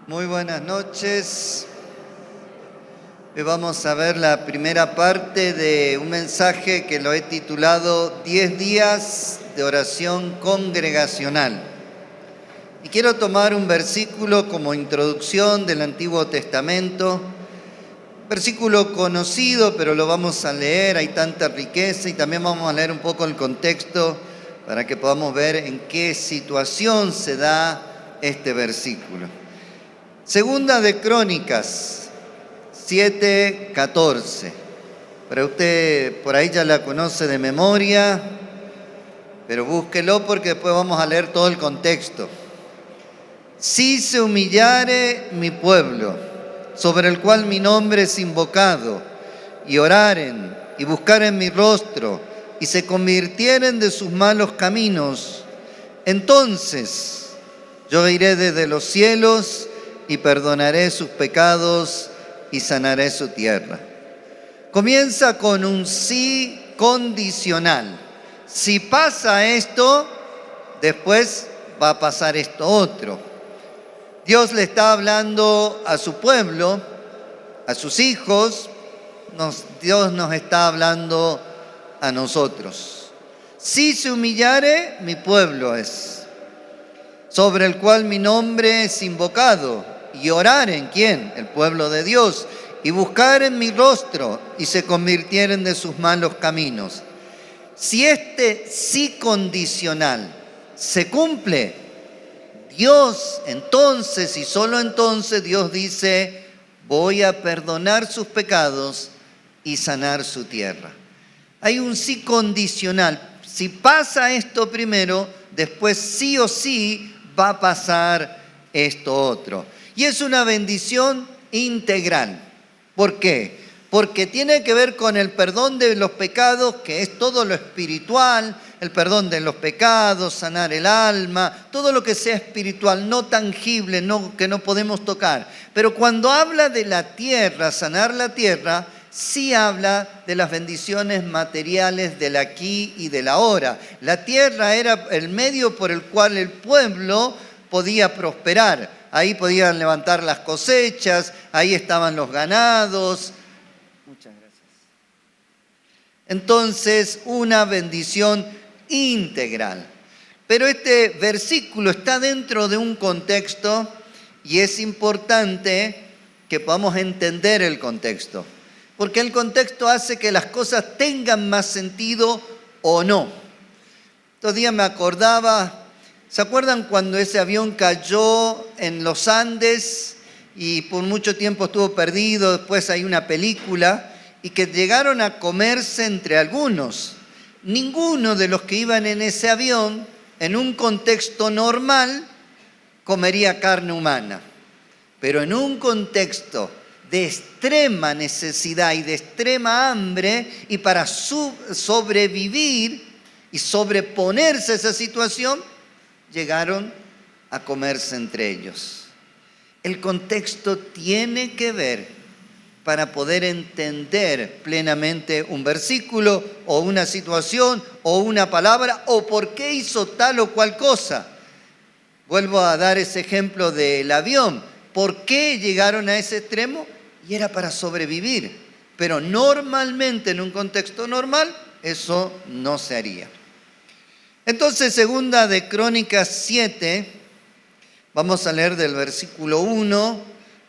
Muy buenas noches. Hoy vamos a ver la primera parte de un mensaje que lo he titulado 10 días de oración congregacional. Y quiero tomar un versículo como introducción del Antiguo Testamento, versículo conocido, pero lo vamos a leer, hay tanta riqueza, y también vamos a leer un poco el contexto para que podamos ver en qué situación se da este versículo. Segunda de Crónicas 7:14. Pero usted por ahí ya la conoce de memoria, pero búsquelo porque después vamos a leer todo el contexto. Si se humillare mi pueblo, sobre el cual mi nombre es invocado, y oraren y buscaren mi rostro, y se convirtieren de sus malos caminos, entonces yo iré desde los cielos y perdonaré sus pecados y sanaré su tierra. Comienza con un sí condicional. Si pasa esto, después va a pasar esto otro. Dios le está hablando a su pueblo, a sus hijos. Dios nos está hablando a nosotros. Si se humillare, mi pueblo es, sobre el cual mi nombre es invocado, y orar en ¿quién? El pueblo de Dios, y buscar en mi rostro, y se convirtieren de sus malos caminos. Si este sí condicional se cumple, Dios entonces, y solo entonces, Dios dice, voy a perdonar sus pecados y sanar su tierra. Hay un sí condicional. Si pasa esto primero, después sí o sí va a pasar esto otro. Y es una bendición integral. ¿Por qué? Porque tiene que ver con el perdón de los pecados, que es todo lo espiritual, el perdón de los pecados, sanar el alma, todo lo que sea espiritual, no tangible, que no podemos tocar. Pero cuando habla de la tierra, sanar la tierra, sí habla de las bendiciones materiales del aquí y del ahora. La tierra era el medio por el cual el pueblo podía prosperar. Ahí podían levantar las cosechas, ahí estaban los ganados. Muchas gracias. Entonces, una bendición integral. Pero este versículo está dentro de un contexto y es importante que podamos entender el contexto. Porque el contexto hace que las cosas tengan más sentido o no. Estos días me acordaba, ¿se acuerdan cuando ese avión cayó en los Andes y por mucho tiempo estuvo perdido? Después hay una película y que llegaron a comerse entre algunos. Ninguno de los que iban en ese avión, en un contexto normal, comería carne humana. Pero en un contexto de extrema necesidad y de extrema hambre, y para sobrevivir y sobreponerse a esa situación, llegaron a comerse entre ellos. El contexto tiene que ver para poder entender plenamente un versículo o una situación o una palabra o por qué hizo tal o cual cosa. Vuelvo a dar ese ejemplo del avión. ¿Por qué llegaron a ese extremo? Y era para sobrevivir. Pero normalmente, en un contexto normal, eso no se haría. Entonces, segunda de Crónicas 7, vamos a leer del versículo 1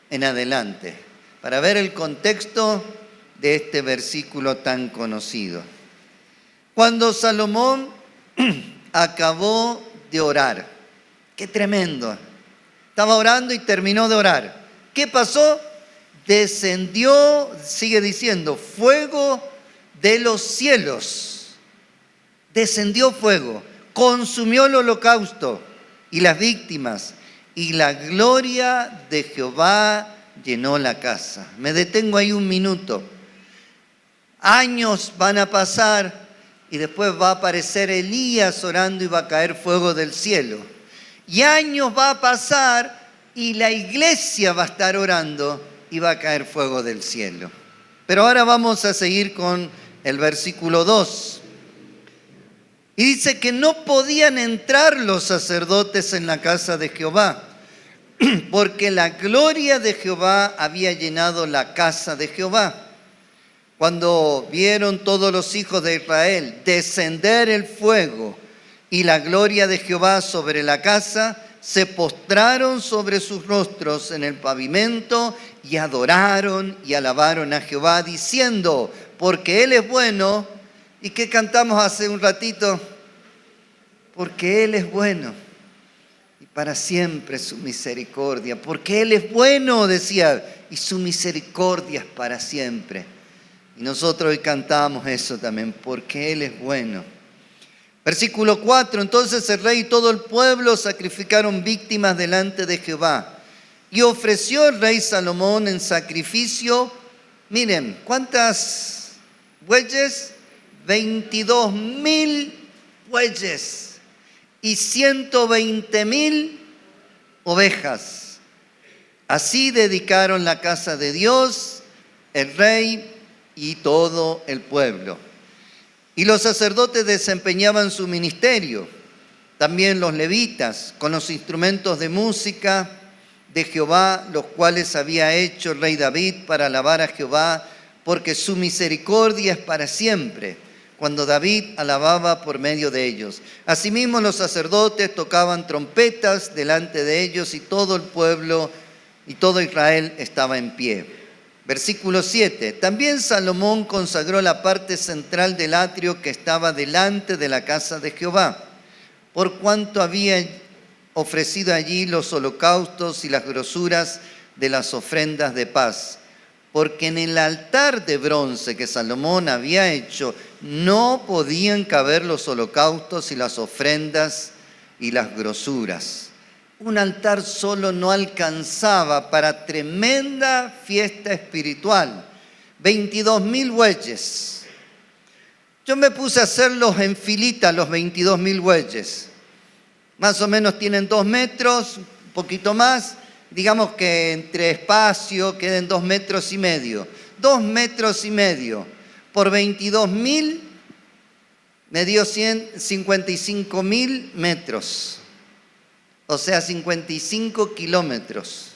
en adelante, para ver el contexto de este versículo tan conocido. Cuando Salomón acabó de orar, qué tremendo, estaba orando y terminó de orar. ¿Qué pasó? Descendió, sigue diciendo, fuego de los cielos. Descendió fuego, consumió el holocausto y las víctimas, y la gloria de Jehová llenó la casa. Me detengo ahí un minuto. Años van a pasar y después va a aparecer Elías orando y va a caer fuego del cielo. Y años va a pasar y la iglesia va a estar orando y va a caer fuego del cielo. Pero ahora vamos a seguir con el versículo 2. Y dice que no podían entrar los sacerdotes en la casa de Jehová, porque la gloria de Jehová había llenado la casa de Jehová. Cuando vieron todos los hijos de Israel descender el fuego y la gloria de Jehová sobre la casa, se postraron sobre sus rostros en el pavimento y adoraron y alabaron a Jehová, diciendo, porque Él es bueno. ¿Y qué cantamos hace un ratito? Porque Él es bueno y para siempre su misericordia. Porque Él es bueno, decía, y su misericordia es para siempre. Y nosotros hoy cantamos eso también, porque Él es bueno. Versículo 4, entonces el rey y todo el pueblo sacrificaron víctimas delante de Jehová. Y ofreció el rey Salomón en sacrificio, miren, ¿cuántas bueyes? 22,000 bueyes y 120,000 ovejas. Así dedicaron la casa de Dios, el rey y todo el pueblo. Y los sacerdotes desempeñaban su ministerio, también los levitas, con los instrumentos de música de Jehová, los cuales había hecho el rey David para alabar a Jehová, porque su misericordia es para siempre, cuando David alababa por medio de ellos. Asimismo los sacerdotes tocaban trompetas delante de ellos y todo el pueblo y todo Israel estaba en pie. Versículo 7. También Salomón consagró la parte central del atrio que estaba delante de la casa de Jehová, por cuanto había ofrecido allí los holocaustos y las grosuras de las ofrendas de paz. Porque en el altar de bronce que Salomón había hecho, no podían caber los holocaustos y las ofrendas y las grosuras. Un altar solo no alcanzaba para tremenda fiesta espiritual. 22,000 bueyes. Yo me puse a hacerlos en filita, los 22,000 bueyes. Más o menos tienen 2 metros, un poquito más. Digamos que entre espacio queden 2,5 metros. 2,5 metros por 22,000 me dio 55,000 metros. O sea, 55 kilómetros.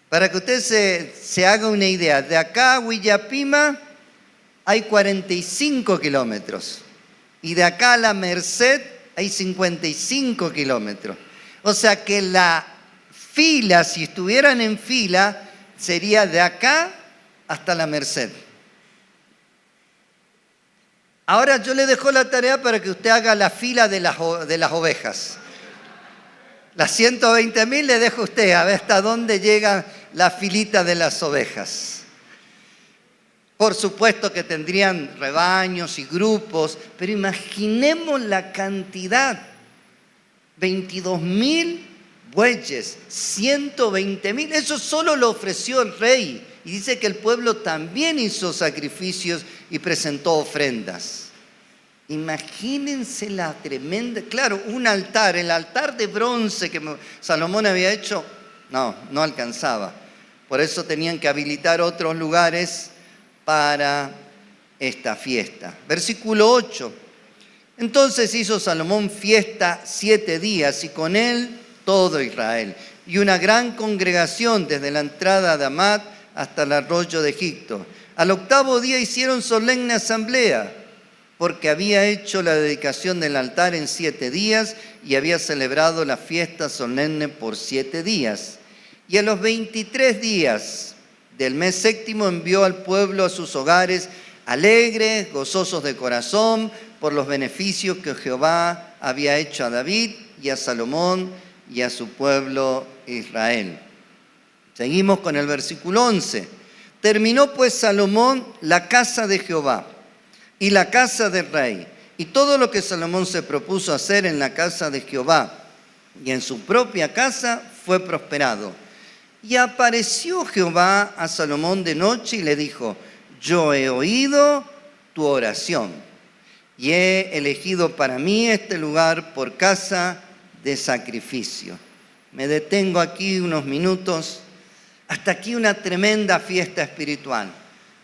Para que usted se haga una idea, de acá a Huillapima hay 45 kilómetros. Y de acá a La Merced hay 55 kilómetros. O sea que la fila, si estuvieran en fila, sería de acá hasta La Merced. Ahora yo le dejo la tarea para que usted haga la fila de las ovejas. Las 120,000 le dejo a usted, a ver hasta dónde llega la filita de las ovejas. Por supuesto que tendrían rebaños y grupos, pero imaginemos la cantidad. 22,000 bueyes, 120,000, eso solo lo ofreció el rey. Y dice que el pueblo también hizo sacrificios y presentó ofrendas. Imagínense la tremenda, claro, un altar, el altar de bronce que Salomón había hecho, no alcanzaba. Por eso tenían que habilitar otros lugares para esta fiesta. Versículo 8. Entonces hizo Salomón fiesta 7 días y con él todo Israel, y una gran congregación desde la entrada de Amat hasta el arroyo de Egipto. Al 8º día hicieron solemne asamblea, porque había hecho la dedicación del altar en 7 días y había celebrado la fiesta solemne por 7 días. Y a los 23 días del mes séptimo envió al pueblo a sus hogares alegres, gozosos de corazón, por los beneficios que Jehová había hecho a David y a Salomón y a su pueblo Israel. Seguimos con el versículo 11. Terminó pues Salomón la casa de Jehová y la casa del rey, y todo lo que Salomón se propuso hacer en la casa de Jehová y en su propia casa fue prosperado. Y apareció Jehová a Salomón de noche y le dijo: yo he oído tu oración y he elegido para mí este lugar por casa de sacrificio. Me detengo aquí unos minutos. Hasta aquí una tremenda fiesta espiritual.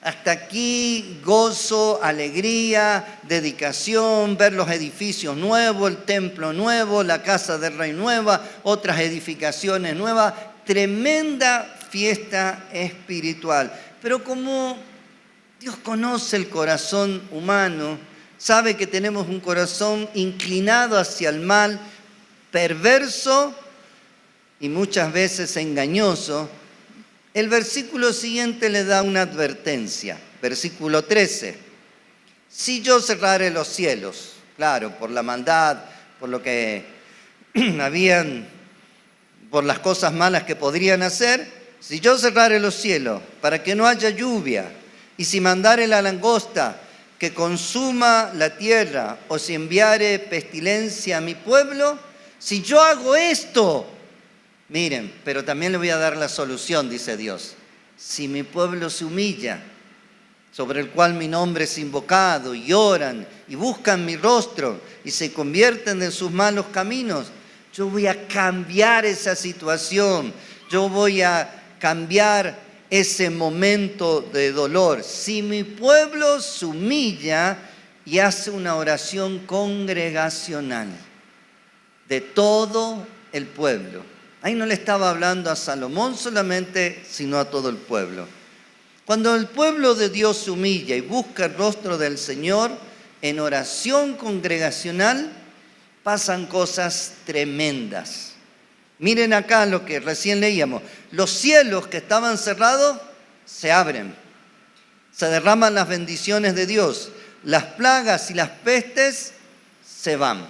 Hasta aquí gozo, alegría, dedicación, ver los edificios nuevos, el templo nuevo, la casa del rey nueva, otras edificaciones nuevas. tremenda fiesta espiritual. Pero como Dios conoce el corazón humano, sabe que tenemos un corazón inclinado hacia el mal, perverso y muchas veces engañoso, el versículo siguiente le da una advertencia. Versículo 13. Si yo cerrare los cielos, claro, por la maldad, por lo que por las cosas malas que podrían hacer, si yo cerrare los cielos para que no haya lluvia, y si mandare la langosta que consuma la tierra, o si enviare pestilencia a mi pueblo, si yo hago esto, miren, pero también le voy a dar la solución, dice Dios. Si mi pueblo se humilla, sobre el cual mi nombre es invocado, y oran, y buscan mi rostro, y se convierten de sus malos caminos, yo voy a cambiar esa situación, yo voy a cambiar ese momento de dolor. Si mi pueblo se humilla y hace una oración congregacional de todo el pueblo. Ahí no le estaba hablando a Salomón solamente, sino a todo el pueblo. Cuando el pueblo de Dios se humilla y busca el rostro del Señor en oración congregacional, pasan cosas tremendas. Miren acá lo que recién leíamos. Los cielos que estaban cerrados se abren. Se derraman las bendiciones de Dios. Las plagas y las pestes se van.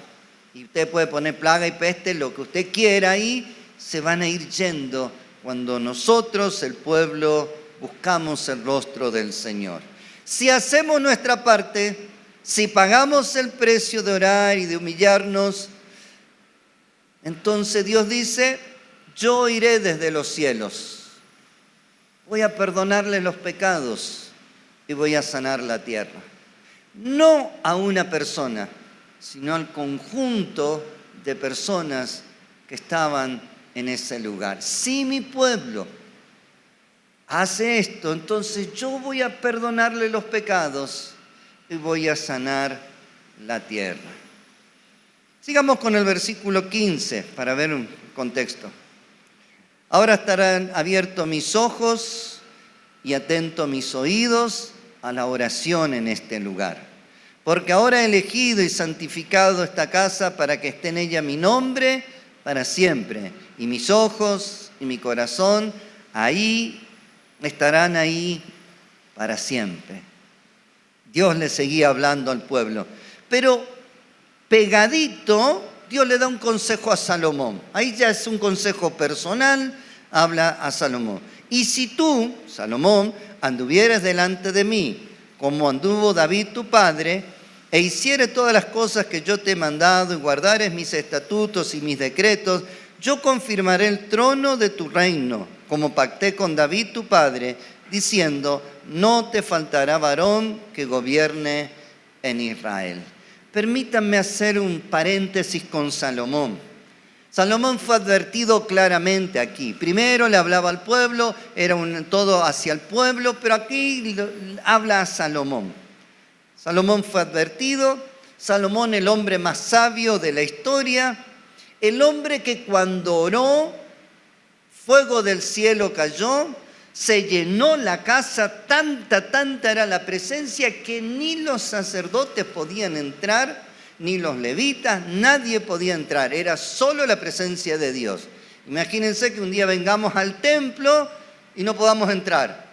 Y usted puede poner plaga y peste, lo que usted quiera ahí, se van a ir yendo cuando nosotros, el pueblo, buscamos el rostro del Señor. Si hacemos nuestra parte, si pagamos el precio de orar y de humillarnos, entonces Dios dice, yo iré desde los cielos, voy a perdonarle los pecados y voy a sanar la tierra. No a una persona, sino al conjunto de personas que estaban en ese lugar. Si mi pueblo hace esto, entonces yo voy a perdonarle los pecados y voy a sanar la tierra. Sigamos con el versículo 15 para ver un contexto. Ahora estarán abiertos mis ojos y atentos mis oídos a la oración en este lugar. Porque ahora he elegido y santificado esta casa para que esté en ella mi nombre para siempre. Y mis ojos y mi corazón estarán ahí para siempre. Dios le seguía hablando al pueblo. Pero pegadito, Dios le da un consejo a Salomón. Ahí ya es un consejo personal, habla a Salomón. Y si tú, Salomón, anduvieras delante de mí, como anduvo David tu padre, e hicieres todas las cosas que yo te he mandado, y guardares mis estatutos y mis decretos, yo confirmaré el trono de tu reino, como pacté con David tu padre, diciendo, no te faltará varón que gobierne en Israel. Permítanme hacer un paréntesis con Salomón. Salomón fue advertido claramente aquí. Primero le hablaba al pueblo, era todo hacia el pueblo, pero aquí habla a Salomón. Salomón fue advertido, Salomón el hombre más sabio de la historia, el hombre que cuando oró, fuego del cielo cayó, se llenó la casa, tanta era la presencia que ni los sacerdotes podían entrar, ni los levitas, nadie podía entrar, era solo la presencia de Dios. Imagínense que un día vengamos al templo y no podamos entrar,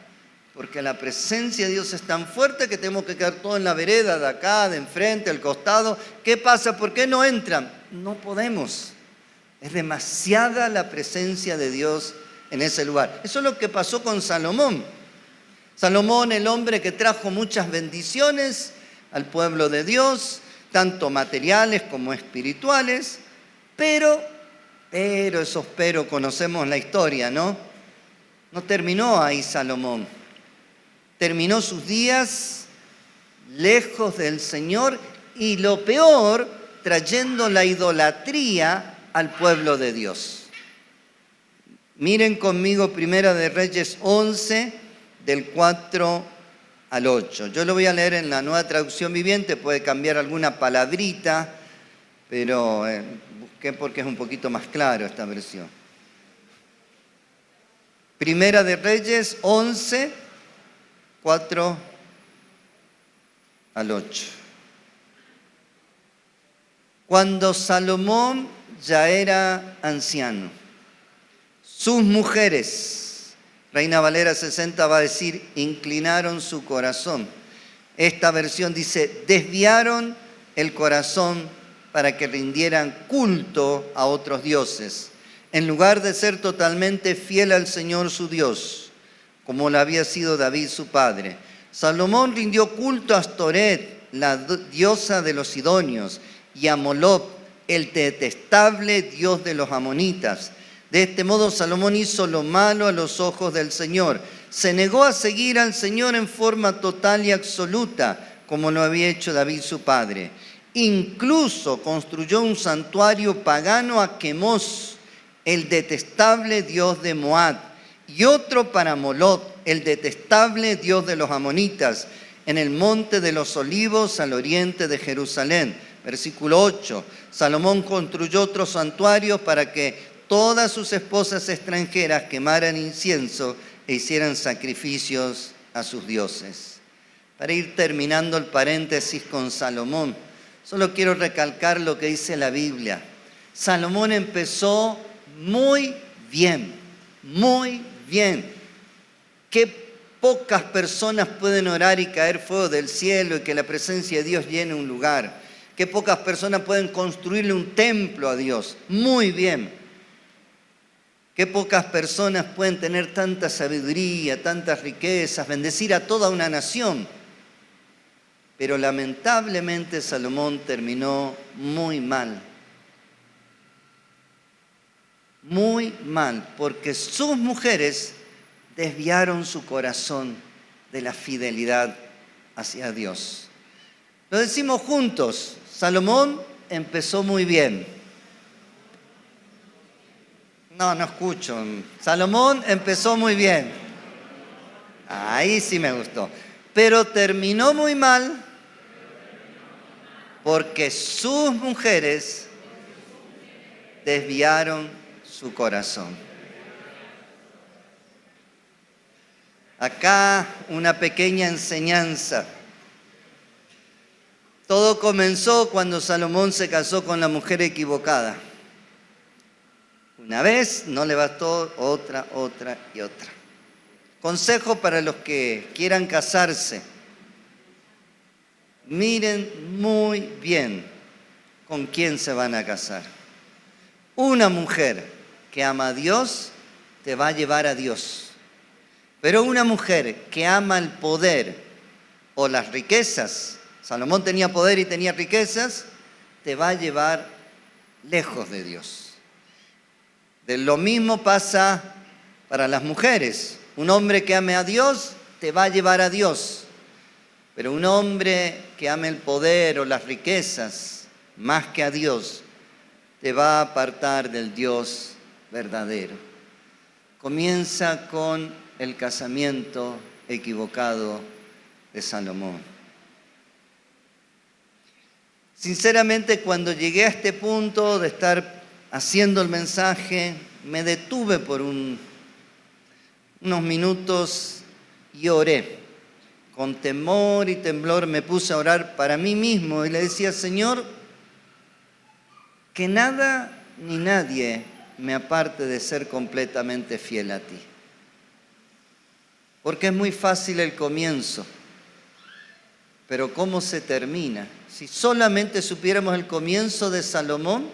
porque la presencia de Dios es tan fuerte que tenemos que quedar todo en la vereda de acá, de enfrente, al costado. ¿Qué pasa? ¿Por qué no entran? No podemos. Es demasiada la presencia de Dios en ese lugar. Eso es lo que pasó con Salomón. Salomón, el hombre que trajo muchas bendiciones al pueblo de Dios, tanto materiales como espirituales, pero conocemos la historia, ¿no? No terminó ahí Salomón. Terminó sus días lejos del Señor y lo peor, trayendo la idolatría al pueblo de Dios. Miren conmigo Primera de Reyes 11, del 4 al 8. Yo lo voy a leer en la Nueva Traducción Viviente, puede cambiar alguna palabrita, pero busqué porque es un poquito más claro esta versión. Primera de Reyes 11, 4 al 8. Cuando Salomón ya era anciano, sus mujeres, Reina Valera 60 va a decir, inclinaron su corazón. Esta versión dice, desviaron el corazón para que rindieran culto a otros dioses, en lugar de ser totalmente fiel al Señor su Dios, como lo había sido David su padre. Salomón rindió culto a Astoret, la diosa de los sidonios, y a Moloc, el detestable dios de los amonitas. De este modo Salomón hizo lo malo a los ojos del Señor. Se negó a seguir al Señor en forma total y absoluta, como lo había hecho David su padre. Incluso construyó un santuario pagano a Quemos, el detestable dios de Moab, y otro para Moloc, el detestable dios de los amonitas, en el monte de los olivos al oriente de Jerusalén. Versículo 8. Salomón construyó otros santuarios para que todas sus esposas extranjeras quemaran incienso e hicieran sacrificios a sus dioses. Para ir terminando el paréntesis con Salomón, solo quiero recalcar lo que dice la Biblia. Salomón empezó muy bien, muy bien. Qué pocas personas pueden orar y caer fuego del cielo y que la presencia de Dios llene un lugar. Qué pocas personas pueden construirle un templo a Dios. Muy bien. Qué pocas personas pueden tener tanta sabiduría, tantas riquezas, bendecir a toda una nación. Pero lamentablemente Salomón terminó muy mal. Muy mal, porque sus mujeres desviaron su corazón de la fidelidad hacia Dios. Lo decimos juntos, Salomón empezó muy bien. No escucho. Salomón empezó muy bien. Ahí sí me gustó. Pero terminó muy mal porque sus mujeres desviaron su corazón. Acá una pequeña enseñanza. Todo comenzó cuando Salomón se casó con la mujer equivocada. Una vez, no le bastó, otra y otra. Consejo para los que quieran casarse. Miren muy bien con quién se van a casar. Una mujer que ama a Dios te va a llevar a Dios. Pero una mujer que ama el poder o las riquezas, Salomón tenía poder y tenía riquezas, te va a llevar lejos de Dios. De lo mismo pasa para las mujeres. Un hombre que ame a Dios te va a llevar a Dios. Pero un hombre que ame el poder o las riquezas más que a Dios te va a apartar del Dios verdadero. Comienza con el casamiento equivocado de Salomón. Sinceramente, cuando llegué a este punto de estar haciendo el mensaje, me detuve por unos minutos y oré. Con temor y temblor me puse a orar para mí mismo y le decía, Señor, que nada ni nadie me aparte de ser completamente fiel a ti. Porque es muy fácil el comienzo, pero ¿cómo se termina? Si solamente supiéramos el comienzo de Salomón,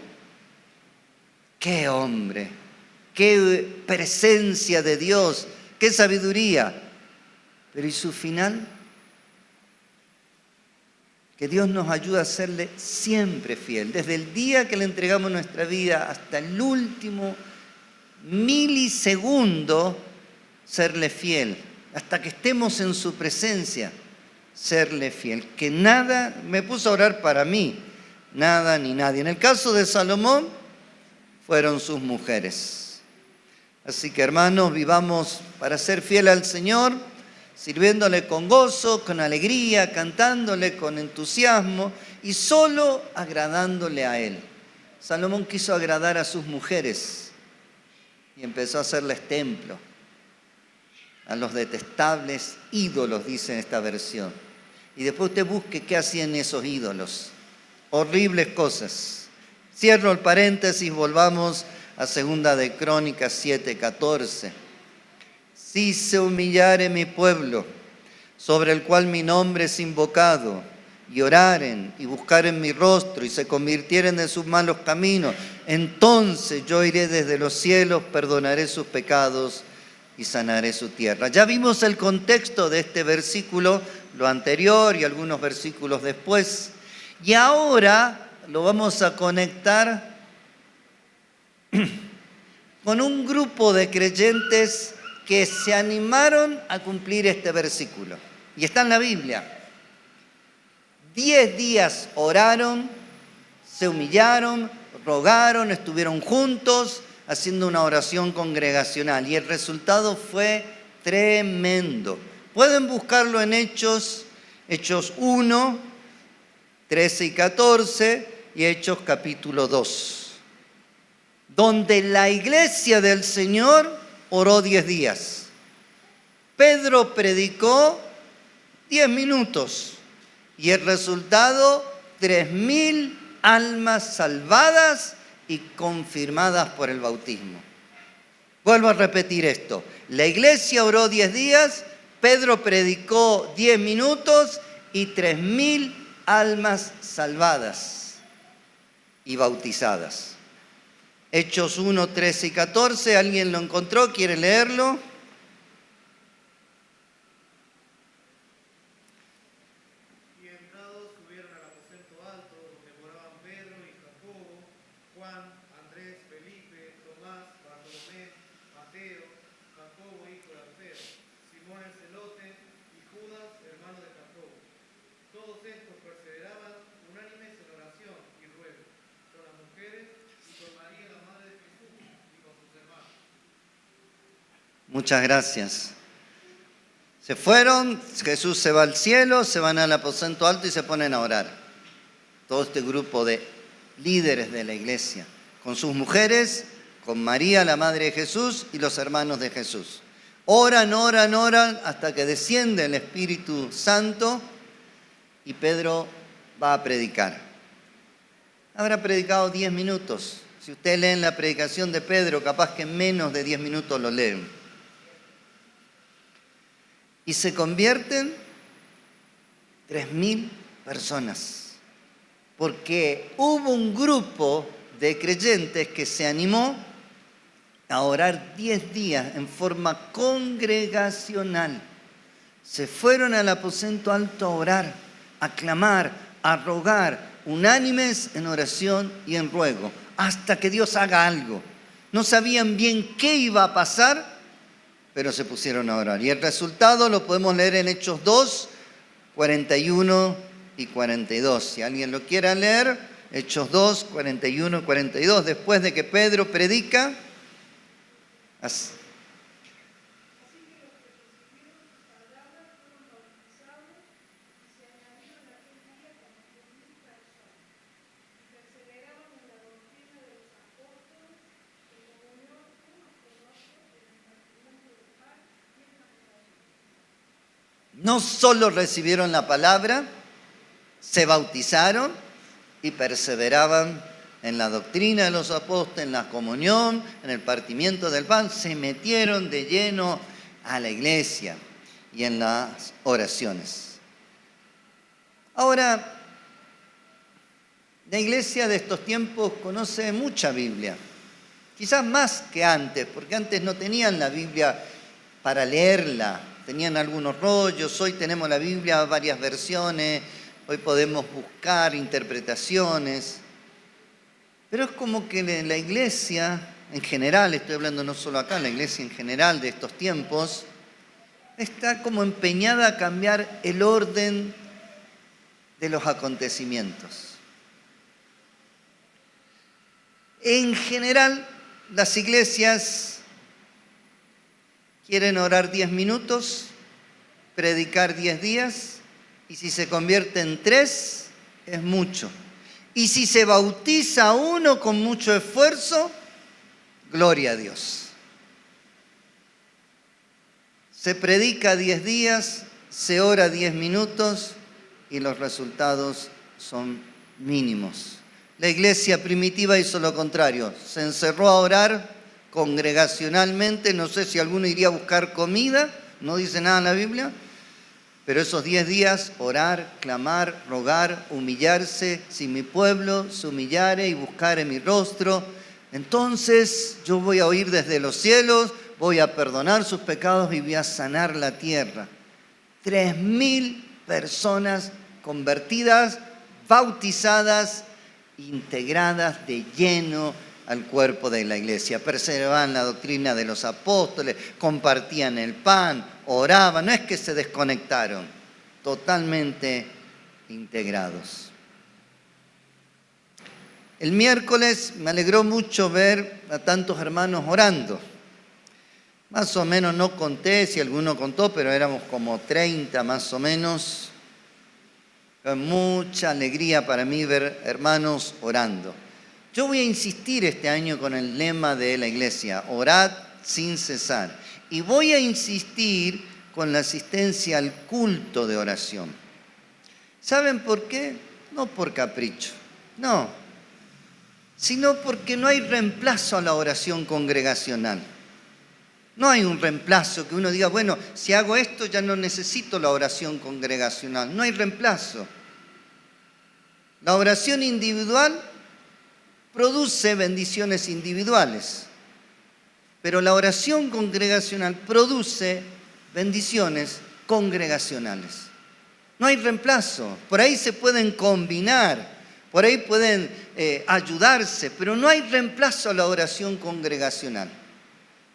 ¡qué hombre! ¡Qué presencia de Dios! ¡Qué sabiduría! Pero ¿y su final? Que Dios nos ayude a serle siempre fiel, desde el día que le entregamos nuestra vida hasta el último milisegundo, serle fiel, hasta que estemos en su presencia, serle fiel. Que nada, me puso a orar para mí, nada ni nadie. En el caso de Salomón, fueron sus mujeres. Así que hermanos, vivamos para ser fiel al Señor, sirviéndole con gozo, con alegría, cantándole con entusiasmo y solo agradándole a Él. Salomón quiso agradar a sus mujeres y empezó a hacerles templo. a los detestables ídolos, dice en esta versión. Y después usted busque qué hacían esos ídolos. Horribles cosas. Cierro el paréntesis, volvamos a 2 de Crónicas 7:14. Si se humillare mi pueblo, sobre el cual mi nombre es invocado, y oraren y buscaren mi rostro y se convirtieren de sus malos caminos, entonces yo iré desde los cielos, perdonaré sus pecados y sanaré su tierra. Ya vimos el contexto de este versículo, lo anterior y algunos versículos después, y ahora lo vamos a conectar con un grupo de creyentes que se animaron a cumplir este versículo. Y está en la Biblia. 10 días oraron, se humillaron, rogaron, estuvieron juntos haciendo una oración congregacional. Y el resultado fue tremendo. Pueden buscarlo en Hechos 1, 13 y 14 y Hechos capítulo 2. Donde la iglesia del Señor oró 10 días. Pedro predicó 10 minutos y el resultado, 3.000 almas salvadas y confirmadas por el bautismo. Vuelvo a repetir esto. La iglesia oró 10 días, Pedro predicó 10 minutos y 3.000 almas salvadas y bautizadas. Hechos 1, 13 y 14, ¿alguien lo encontró? ¿Quiere leerlo? Y entrados subieron al aposento alto, donde moraban Pedro y Jacobo, Juan, Andrés, Felipe, Tomás, Bartolomé, Mateo, Jacobo, hijo de Alfeo, Simón el celote y Judas, hermano de Jacobo. Todos estos perseveraban unánimes en oración y ruego, con las mujeres y con María, la madre de Jesús, y con sus hermanos. Muchas gracias. Se fueron, Jesús se va al cielo, se van al aposento alto y se ponen a orar. Todo este grupo de líderes de la iglesia, con sus mujeres, con María, la madre de Jesús, y los hermanos de Jesús. Oran, oran, oran, hasta que desciende el Espíritu Santo y Pedro va a predicar. Habrá predicado 10 minutos. Si usted lee en la predicación de Pedro, capaz que en menos de 10 minutos lo leen. Y se convierten 3.000 personas. Porque hubo un grupo de creyentes que se animó a orar 10 días en forma congregacional. Se fueron al aposento alto a orar, a clamar, a rogar, unánimes en oración y en ruego, hasta que Dios haga algo. No sabían bien qué iba a pasar, pero se pusieron a orar. Y el resultado lo podemos leer en Hechos 2, 41 y 42. Si alguien lo quiera leer, Hechos 2, 41 y 42, después de que Pedro predica. Así. No solo recibieron la palabra, se bautizaron y perseveraban en la doctrina de los apóstoles, en la comunión, en el partimiento del pan. Se metieron de lleno a la iglesia y en las oraciones. Ahora, la iglesia de estos tiempos conoce mucha Biblia, quizás más que antes, porque antes no tenían la Biblia para leerla. Tenían algunos rollos, hoy tenemos la Biblia, varias versiones, hoy podemos buscar interpretaciones. Pero es como que la iglesia en general, estoy hablando no solo acá, la iglesia en general de estos tiempos, está como empeñada a cambiar el orden de los acontecimientos. En general, las iglesias quieren orar 10 minutos, predicar 10 días, y si se convierte en 3, es mucho. Y si se bautiza uno con mucho esfuerzo, gloria a Dios. Se predica 10 días, se ora 10 minutos y los resultados son mínimos. La iglesia primitiva hizo lo contrario, se encerró a orar congregacionalmente, no sé si alguno iría a buscar comida, no dice nada en la Biblia, pero esos 10 días orar, clamar, rogar, humillarse, si mi pueblo se humillare y buscare mi rostro, entonces yo voy a oír desde los cielos, voy a perdonar sus pecados y voy a sanar la tierra. 3.000 personas convertidas, bautizadas, integradas de lleno al cuerpo de la iglesia. Perseveraban la doctrina de los apóstoles, compartían el pan, oraban, no es que se desconectaron, totalmente integrados. El miércoles me alegró mucho ver a tantos hermanos orando. Más o menos no conté, si alguno contó, pero éramos como 30 más o menos. Fue mucha alegría para mí ver hermanos orando. Yo voy a insistir este año con el lema de la iglesia, orad sin cesar. Y voy a insistir con la asistencia al culto de oración. ¿Saben por qué? No por capricho, no, sino porque no hay reemplazo a la oración congregacional. No hay un reemplazo que uno diga, bueno, si hago esto ya no necesito la oración congregacional. No hay reemplazo. La oración individual produce bendiciones individuales, pero la oración congregacional produce bendiciones congregacionales. No hay reemplazo. Por ahí se pueden combinar, por ahí pueden ayudarse, pero no hay reemplazo a la oración congregacional.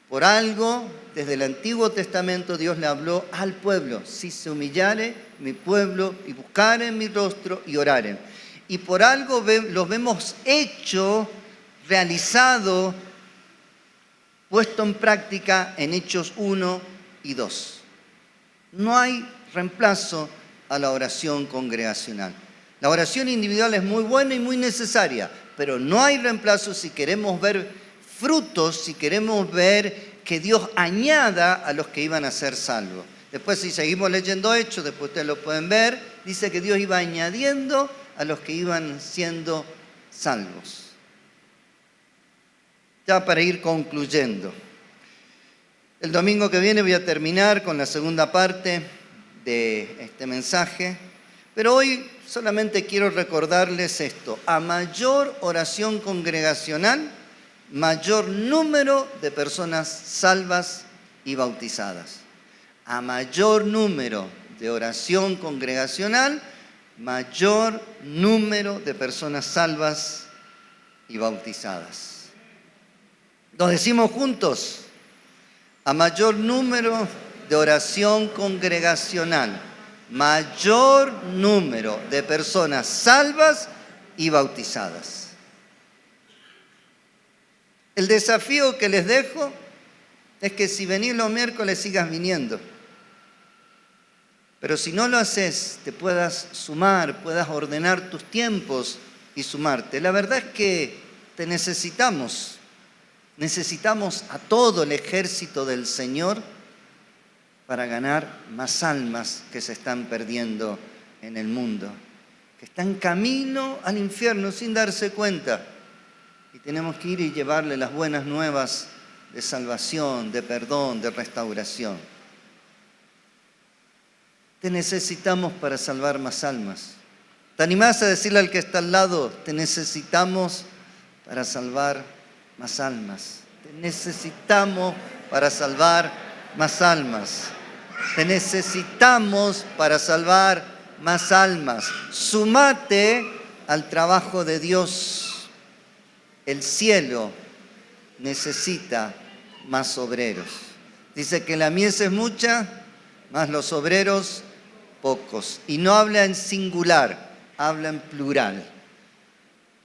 Por algo, desde el Antiguo Testamento, Dios le habló al pueblo: si se humillare mi pueblo y buscare mi rostro y oraren. Y por algo los vemos hecho, realizado, puesto en práctica en Hechos 1 y 2. No hay reemplazo a la oración congregacional. La oración individual es muy buena y muy necesaria, pero no hay reemplazo si queremos ver frutos, si queremos ver que Dios añada a los que iban a ser salvos. Después, si seguimos leyendo Hechos, después ustedes lo pueden ver, dice que Dios iba añadiendo a los que iban siendo salvos. Ya para ir concluyendo, el domingo que viene voy a terminar con la segunda parte de este mensaje, pero hoy solamente quiero recordarles esto: a mayor oración congregacional, mayor número de personas salvas y bautizadas. A mayor número de oración congregacional, mayor número de personas salvas y bautizadas. Lo decimos juntos: a mayor número de oración congregacional, mayor número de personas salvas y bautizadas. El desafío que les dejo es que si venís los miércoles sigas viniendo. Pero si no lo haces, te puedas sumar, puedas ordenar tus tiempos y sumarte. La verdad es que te necesitamos. Necesitamos a todo el ejército del Señor para ganar más almas que se están perdiendo en el mundo, que están camino al infierno sin darse cuenta. Y tenemos que ir y llevarle las buenas nuevas de salvación, de perdón, de restauración. Te necesitamos para salvar más almas. ¿Te animás a decirle al que está al lado: te necesitamos para salvar más almas? Te necesitamos para salvar más almas. Te necesitamos para salvar más almas. Sumate al trabajo de Dios. El cielo necesita más obreros. Dice que la mies es mucha, mas los obreros pocos. Y no habla en singular, habla en plural.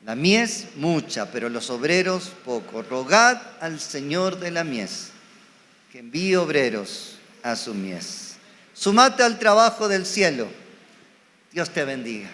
La mies mucha, pero los obreros pocos. Rogad al Señor de la mies que envíe obreros a su mies. Sumate al trabajo del cielo. Dios te bendiga.